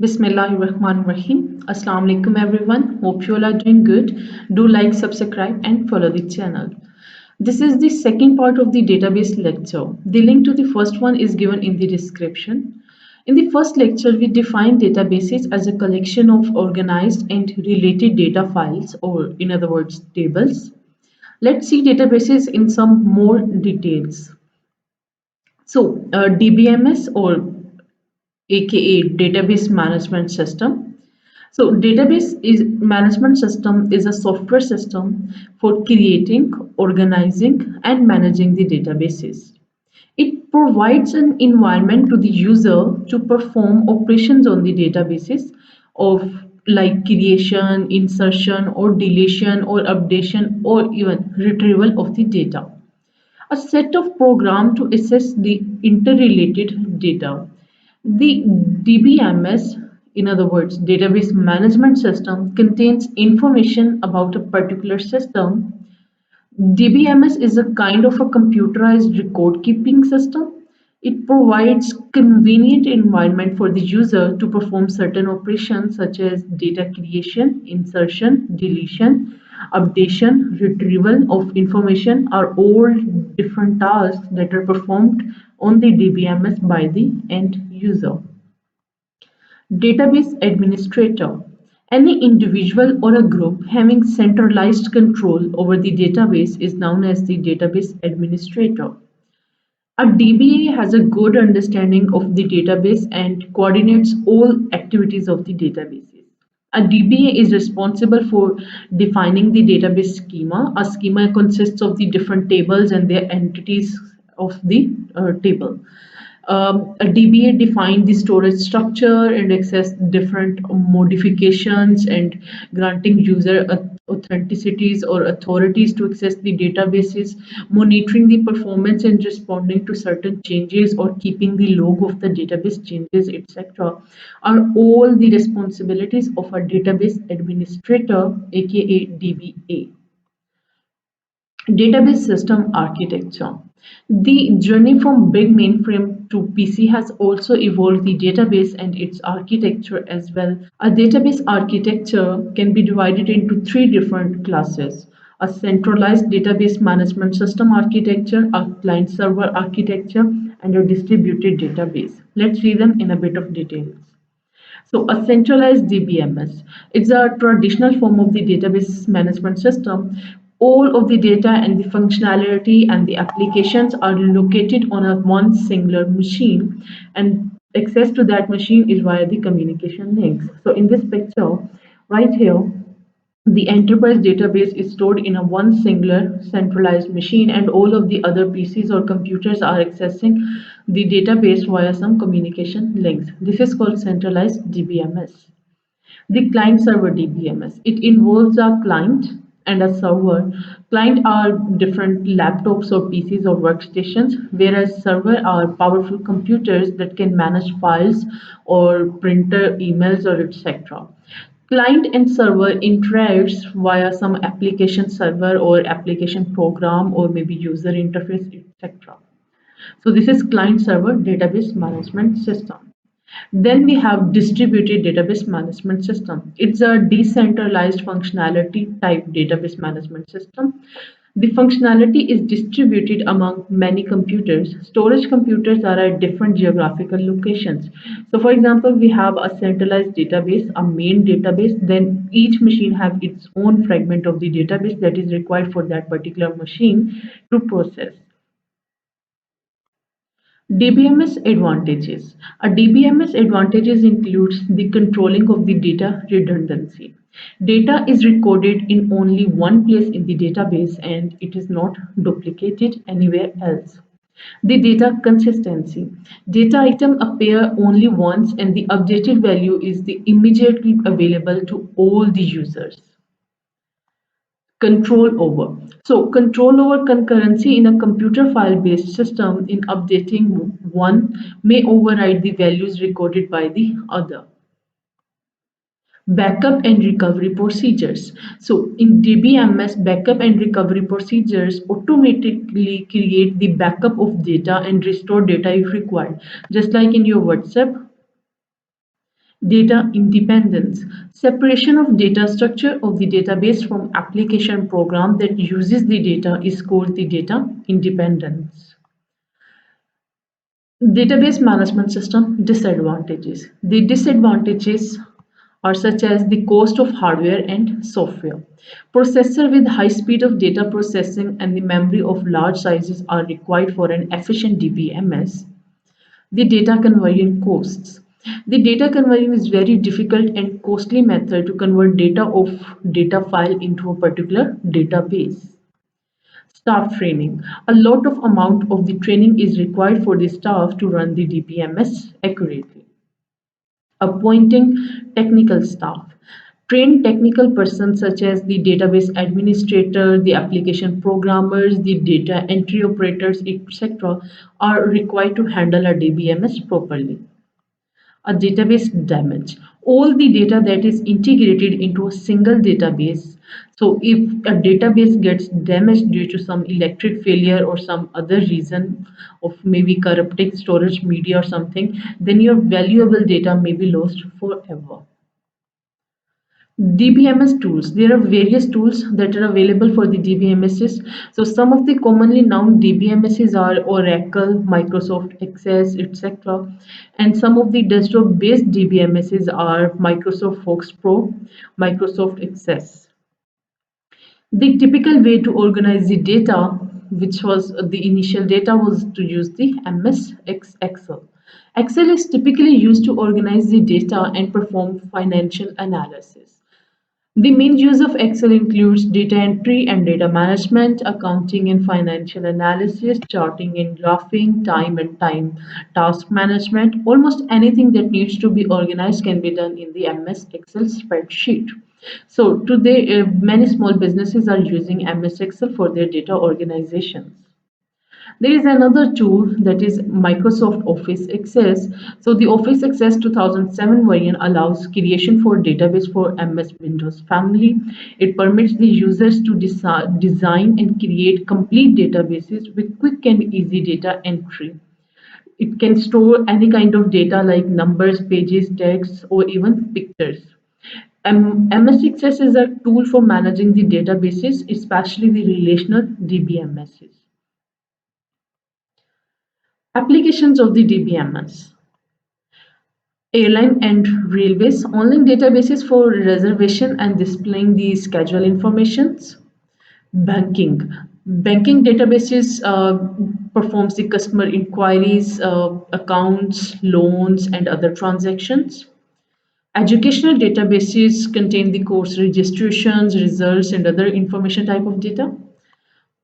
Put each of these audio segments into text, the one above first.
Bismillahirrahmanirrahim. Assalamu alaikum everyone. Hope you all are doing good. Do like, subscribe and follow the channel. This is the second part of the database lecture. The link to the first one is given in the description. In the first lecture, we defined databases as a collection of organized and related data files, or in other words, tables. Let's see databases in some more details. DBMS or aka database management system. So database is management system is a software system for creating, organizing and managing the databases. It provides an environment to the user to perform operations on the databases of like creation, insertion or deletion or updation or even retrieval of the data. A set of programs to access the interrelated data. The DBMS, in other words, Database Management System, contains information about a particular system. DBMS is a kind of a computerized record-keeping system. It provides convenient environment for the user to perform certain operations such as data creation, insertion, deletion, updation, retrieval of information are all different tasks that are performed on the DBMS by the end user. Database administrator: any individual or a group having centralized control over the database is known as the database administrator. A DBA has a good understanding of the database and coordinates all activities of the databases. A DBA is responsible for defining the database schema. A schema consists of the different tables and their entities of the table. A DBA defined the storage structure and access different modifications and granting user authenticities or authorities to access the databases, monitoring the performance and responding to certain changes or keeping the log of the database changes, etc., are all the responsibilities of a database administrator, aka DBA. Database system architecture: the journey from big mainframe to PC has also evolved the database and its architecture as well. A database architecture can be divided into three different classes: a centralized database management system architecture, a client server architecture, and a distributed database. Let's read them in a bit of details. So a centralized DBMS, it's a traditional form of the database management system. All of the data and the functionality and the applications are located on a one singular machine, and access to that machine is via the communication links. So in this picture right here, the enterprise database is stored in a one singular centralized machine, and all of the other PCs or computers are accessing the database via some communication links. This is called centralized DBMS. The client server DBMS. It involves a client and a server. Client are different laptops or PCs or workstations, whereas server are powerful computers that can manage files or printer, emails, or etc. Client and server interacts via some application server or application program or maybe user interface, etc. So this is client server database management system. Then we have distributed database management system. It's a decentralized functionality type database management system. The functionality is distributed among many computers. Storage computers are at different geographical locations. So for example, we have a centralized database, a main database, then each machine have its own fragment of the database that is required for that particular machine to process. DBMS advantages. A DBMS advantages includes the controlling of the data redundancy. Data is recorded in only one place in the database and it is not duplicated anywhere else. The data consistency. Data item appear only once and the updated value is the immediately available to all the users. Control over. So control over concurrency in a computer file-based system in updating one may override the values recorded by the other. Backup and recovery procedures. So in DBMS, backup and recovery procedures automatically create the backup of data and restore data if required. Just like in your WhatsApp, Data independence. Separation of data structure of the database from application program that uses the data is called the data independence. Database management system disadvantages. The disadvantages are such as the cost of hardware and software. Processor with high speed of data processing and the memory of large sizes are required for an efficient DBMS. The data conversion costs. The data conversion is very difficult and costly method to convert data of data file into a particular database. Staff training. A lot of amount of the training is required for the staff to run the DBMS accurately. Appointing technical staff. Trained technical persons such as the database administrator, the application programmers, the data entry operators, etc., are required to handle a DBMS properly. A database damage. All the data that is integrated into a single database. So if a database gets damaged due to some electric failure or some other reason of maybe corrupting storage media or something, then your valuable data may be lost forever. DBMS tools. There are various tools that are available for the DBMSs. So some of the commonly known DBMSs are Oracle, Microsoft Access, etc. And some of the desktop-based DBMSs are Microsoft Fox Pro, Microsoft Access. The typical way to organize the data, which was the initial data, was to use the MS Excel. Excel is typically used to organize the data and perform financial analysis. The main use of Excel includes data entry and data management, accounting and financial analysis, charting and graphing, time and time task management. Almost anything that needs to be organized can be done in the MS Excel spreadsheet. So today, many small businesses are using MS Excel for their data organizations. There is another tool that is Microsoft Office Access. So the Office Access 2007 version allows creation for database for MS Windows family. It permits the users to design and create complete databases with quick and easy data entry. It can store any kind of data like numbers, pages, text, or even pictures. MS Access is a tool for managing the databases, especially the relational DBMSs. Applications of the DBMS. Airline and railways, online databases for reservation and displaying the schedule informations. Banking. Banking databases performs the customer inquiries, accounts, loans, and other transactions. Educational databases contain the course registrations, results, and other information type of data.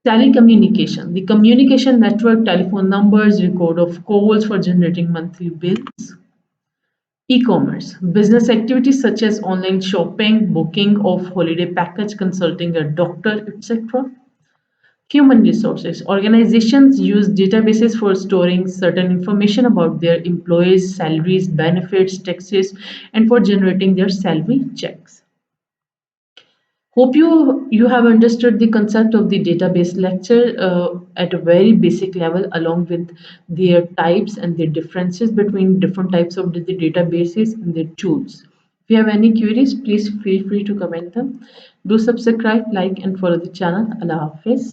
Telecommunication, the communication network, telephone numbers, record of calls for generating monthly bills. E-commerce, business activities such as online shopping, booking of holiday package, consulting a doctor, etc. Human resources, organizations use databases for storing certain information about their employees, salaries, benefits, taxes, and for generating their salary checks. Hope you have understood the concept of the database lecture at a very basic level, along with their types and the differences between different types of the databases and their tools. If you have any queries, please feel free to comment them. Do subscribe, like, and follow the channel. Allah Hafiz.